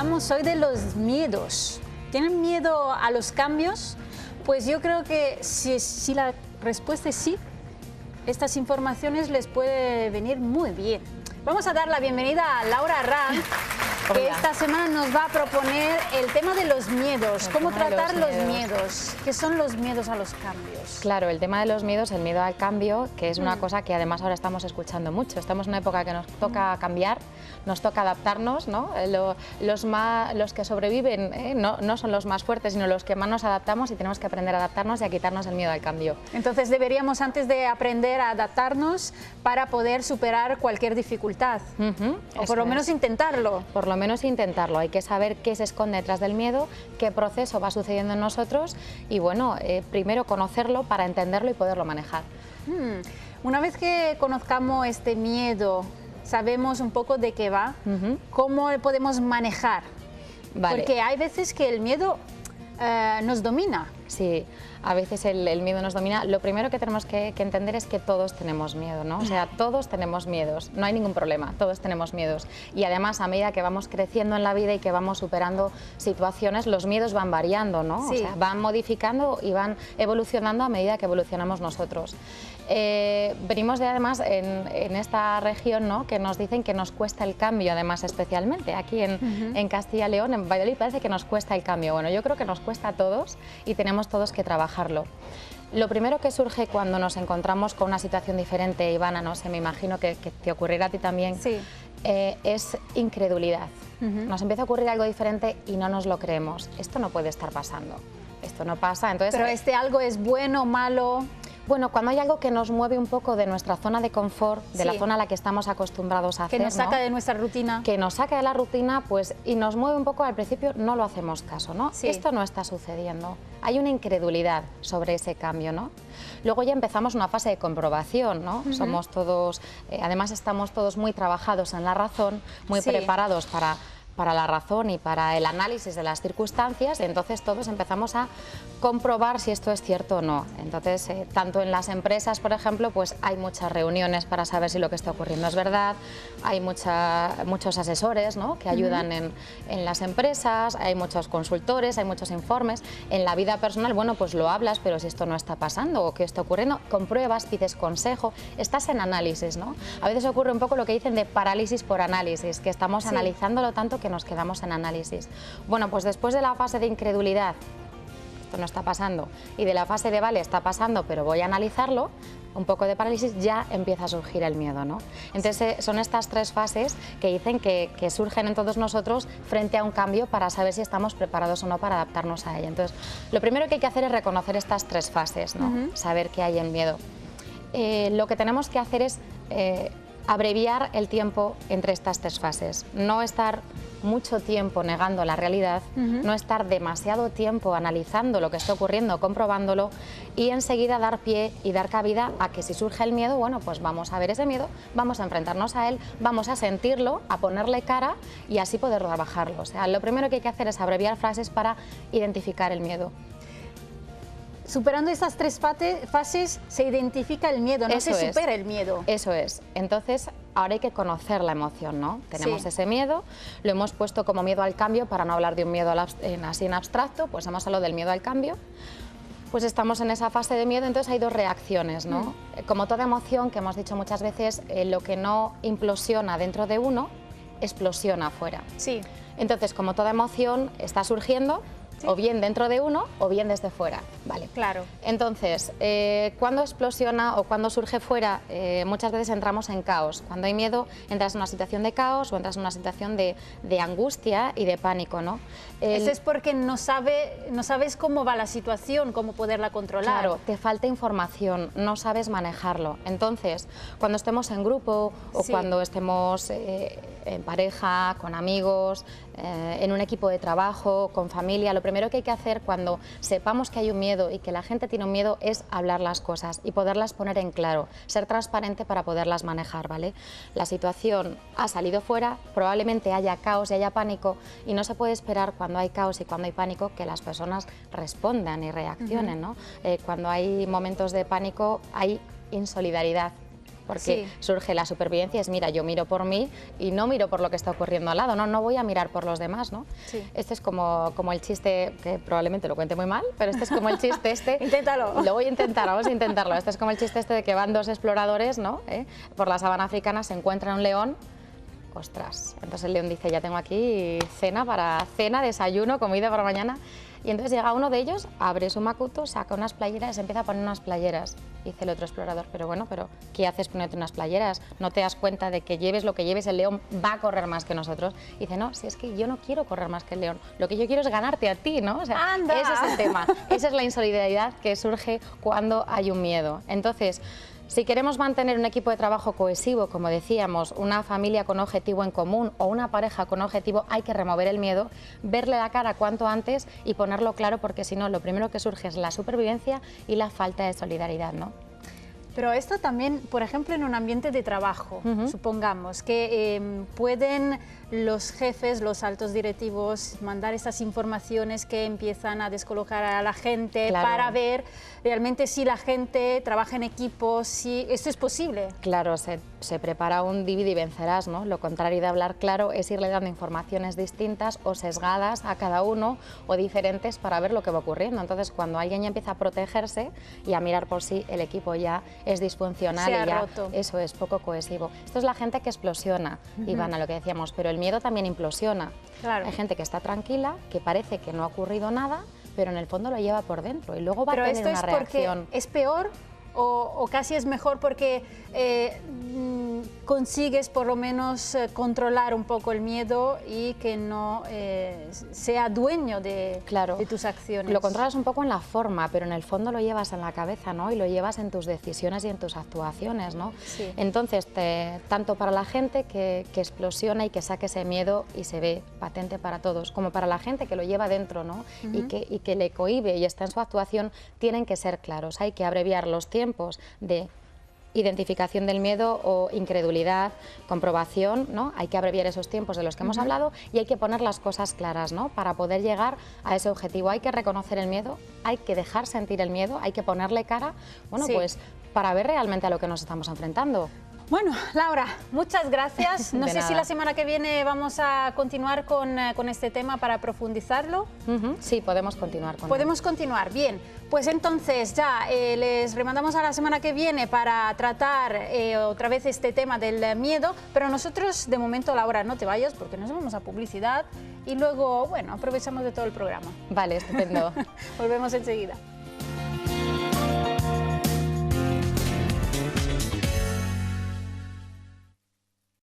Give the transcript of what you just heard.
hablamos hoy de los miedos. ¿Tienen miedo a los cambios? Pues yo creo que si la respuesta es sí, estas informaciones les puede venir muy bien. Vamos a dar la bienvenida a Laura Arranz, que esta semana nos va a proponer el tema de los miedos, cómo tratar los miedos. ¿Qué son los miedos a los cambios? Claro, el tema de los miedos, el miedo al cambio, que es una cosa que además ahora estamos escuchando mucho. Estamos en una época que nos toca cambiar, nos toca adaptarnos, ¿no? Los que sobreviven no son los más fuertes, sino los que más nos adaptamos, y tenemos que aprender a adaptarnos y a quitarnos el miedo al cambio. Entonces deberíamos, antes de aprender a adaptarnos, para poder superar cualquier dificultad, o por lo menos intentarlo. Por lo menos intentarlo, hay que saber qué se esconde detrás del miedo, qué proceso va sucediendo en nosotros y bueno, primero conocerlo para entenderlo y poderlo manejar. Una vez que conozcamos este miedo, sabemos un poco de qué va, ¿cómo lo podemos manejar? Vale. Porque hay veces que el miedo nos domina. Sí, a veces el miedo nos domina. Lo primero que tenemos que entender es que todos tenemos miedo, ¿no? O sea, todos tenemos miedos, no hay ningún problema, todos tenemos miedos. Y además, a medida que vamos creciendo en la vida y que vamos superando situaciones, los miedos van variando, ¿no? Sí. O sea, van modificando y van evolucionando a medida que evolucionamos nosotros. Venimos de, además, en esta región, ¿no?, que nos dicen que nos cuesta el cambio, además, especialmente. Aquí en Castilla y León, en Valladolid, parece que nos cuesta el cambio. Bueno, yo creo que nos cuesta a todos y tenemos todos que trabajarlo. Lo primero que surge cuando nos encontramos con una situación diferente, Ivana, no sé, me imagino que te ocurrirá a ti también, sí, es incredulidad. Nos empieza a ocurrir algo diferente y no nos lo creemos. Esto no puede estar pasando, esto no pasa. Entonces, pero este algo es bueno o malo. Bueno, cuando hay algo que nos mueve un poco de nuestra zona de confort, de la zona a la que estamos acostumbrados a hacer, que nos saca, ¿no?, de nuestra rutina. Que nos saca de la rutina, pues, y nos mueve un poco, al principio no lo hacemos caso, ¿no? Sí. Esto no está sucediendo. Hay una incredulidad sobre ese cambio, ¿no? Luego ya empezamos una fase de comprobación, ¿no? Somos todos, además estamos todos muy trabajados en la razón, muy preparados para la razón y para el análisis de las circunstancias, entonces todos empezamos a comprobar si esto es cierto o no. Entonces, tanto en las empresas, por ejemplo, pues hay muchas reuniones para saber si lo que está ocurriendo es verdad, hay muchos asesores, ¿no?, que ayudan en las empresas, hay muchos consultores, hay muchos informes. En la vida personal, bueno, pues lo hablas, pero si esto no está pasando o qué está ocurriendo, compruebas, pides consejo, estás en análisis, ¿no? A veces ocurre un poco lo que dicen de parálisis por análisis, que estamos analizándolo tanto que nos quedamos en análisis. Bueno, pues después de la fase de incredulidad, esto no está pasando, y de la fase de vale, está pasando, pero voy a analizarlo, un poco de parálisis, ya empieza a surgir el miedo, ¿no? Entonces son estas tres fases que dicen que surgen en todos nosotros frente a un cambio para saber si estamos preparados o no para adaptarnos a ello. Entonces, lo primero que hay que hacer es reconocer estas tres fases, ¿no? Saber que hay el miedo. Lo que tenemos que hacer es abreviar el tiempo entre estas tres fases, no estar mucho tiempo negando la realidad, no estar demasiado tiempo analizando lo que está ocurriendo, comprobándolo, y enseguida dar pie y dar cabida a que si surge el miedo, bueno, pues vamos a ver ese miedo, vamos a enfrentarnos a él, vamos a sentirlo, a ponerle cara y así poder trabajarlo. O sea, lo primero que hay que hacer es abreviar frases para identificar el miedo. Superando estas tres fases se identifica el miedo, no se supera el miedo. Eso es. Entonces, ahora hay que conocer la emoción, ¿no? Tenemos ese miedo, lo hemos puesto como miedo al cambio para no hablar de un miedo así en abstracto, pues hemos hablado del miedo al cambio. Pues estamos en esa fase de miedo, entonces hay dos reacciones, ¿no? Como toda emoción, que hemos dicho muchas veces, lo que no implosiona dentro de uno, explosiona afuera. Sí. Entonces, como toda emoción, está surgiendo, o bien dentro de uno o bien desde fuera, ¿vale? Claro. Entonces, cuando explosiona o cuando surge fuera, muchas veces entramos en caos. Cuando hay miedo, entras en una situación de caos o entras en una situación de angustia y de pánico, ¿no? Eso es porque no sabes cómo va la situación, cómo poderla controlar. Claro, te falta información, no sabes manejarlo. Entonces, cuando estemos en grupo o cuando estemos en pareja, con amigos, en un equipo de trabajo, con familia, lo primero que hay que hacer cuando sepamos que hay un miedo y que la gente tiene un miedo es hablar las cosas y poderlas poner en claro, ser transparente para poderlas manejar, ¿vale? La situación ha salido fuera, probablemente haya caos y haya pánico, y no se puede esperar cuando hay caos y cuando hay pánico que las personas respondan y reaccionen, ¿no? Cuando hay momentos de pánico hay insolidaridad. porque Sí. surge la supervivencia, es mira, yo miro por mí y no miro por lo que está ocurriendo al lado, no voy a mirar por los demás, ¿no? Sí. Este es como el chiste, que probablemente lo cuente muy mal, pero este es como el chiste este. Inténtalo. Lo voy a intentar, vamos a intentarlo. Este es como el chiste este de que van dos exploradores, ¿no? Por la sabana africana, se encuentran un león. Ostras, entonces el león dice, ya tengo aquí cena, desayuno, comida para mañana. Y entonces llega uno de ellos, abre su macuto, saca unas playeras y se empieza a poner unas playeras. Y dice el otro explorador, pero bueno, ¿qué haces poniéndote unas playeras? ¿No te das cuenta de que lleves lo que lleves, el león va a correr más que nosotros? Y dice, no, si es que yo no quiero correr más que el león, lo que yo quiero es ganarte a ti, ¿no? O sea, ¡Anda! ese es el tema, esa es la insolidaridad que surge cuando hay un miedo. Entonces, si queremos mantener un equipo de trabajo cohesivo, como decíamos, una familia con objetivo en común o una pareja con objetivo, hay que remover el miedo, verle la cara cuanto antes y ponerlo claro, porque si no, lo primero que surge es la supervivencia y la falta de solidaridad, ¿no? Pero esto también, por ejemplo, en un ambiente de trabajo, supongamos que pueden los jefes, los altos directivos, mandar esas informaciones que empiezan a descolocar a la gente, claro, para ver realmente si la gente trabaja en equipo, si esto es posible. Claro, se prepara un divide y vencerás, ¿no? Lo contrario de hablar claro es irle dando informaciones distintas o sesgadas a cada uno o diferentes para ver lo que va ocurriendo. Entonces, cuando alguien ya empieza a protegerse y a mirar por sí, el equipo ya es disfuncional Se ha y ya roto. eso es poco cohesivo. Esto es la gente que explosiona, Ivana, lo que decíamos, pero el miedo también implosiona. Claro. Hay gente que está tranquila, que parece que no ha ocurrido nada, pero en el fondo lo lleva por dentro y luego va a tener una reacción. ¿Es peor o casi es mejor porque consigues por lo menos controlar un poco el miedo y que no sea dueño de tus acciones? Lo controlas un poco en la forma, pero en el fondo lo llevas en la cabeza, ¿no? Y lo llevas en tus decisiones y en tus actuaciones, ¿no? Sí. Entonces, tanto para la gente que explosiona y que saque ese miedo y se ve patente para todos, como para la gente que lo lleva dentro, ¿no? Y que le cohíbe y está en su actuación, tienen que ser claros. Hay que abreviar los tiempos de identificación del miedo o incredulidad, comprobación, ¿no? Hay que abreviar esos tiempos de los que hemos hablado y hay que poner las cosas claras, ¿no? Para poder llegar a ese objetivo. Hay que reconocer el miedo, hay que dejar sentir el miedo, hay que ponerle cara, bueno, pues para ver realmente a lo que nos estamos enfrentando. Bueno, Laura, muchas gracias. No sé nada. si la semana que viene vamos a continuar con este tema para profundizarlo. Sí, podemos continuar con Podemos continuar, bien. Pues entonces ya les remandamos a la semana que viene para tratar otra vez este tema del miedo, pero nosotros de momento, Laura, no te vayas porque nos vamos a publicidad y luego, bueno, aprovechamos de todo el programa. Vale, estupendo. Volvemos enseguida.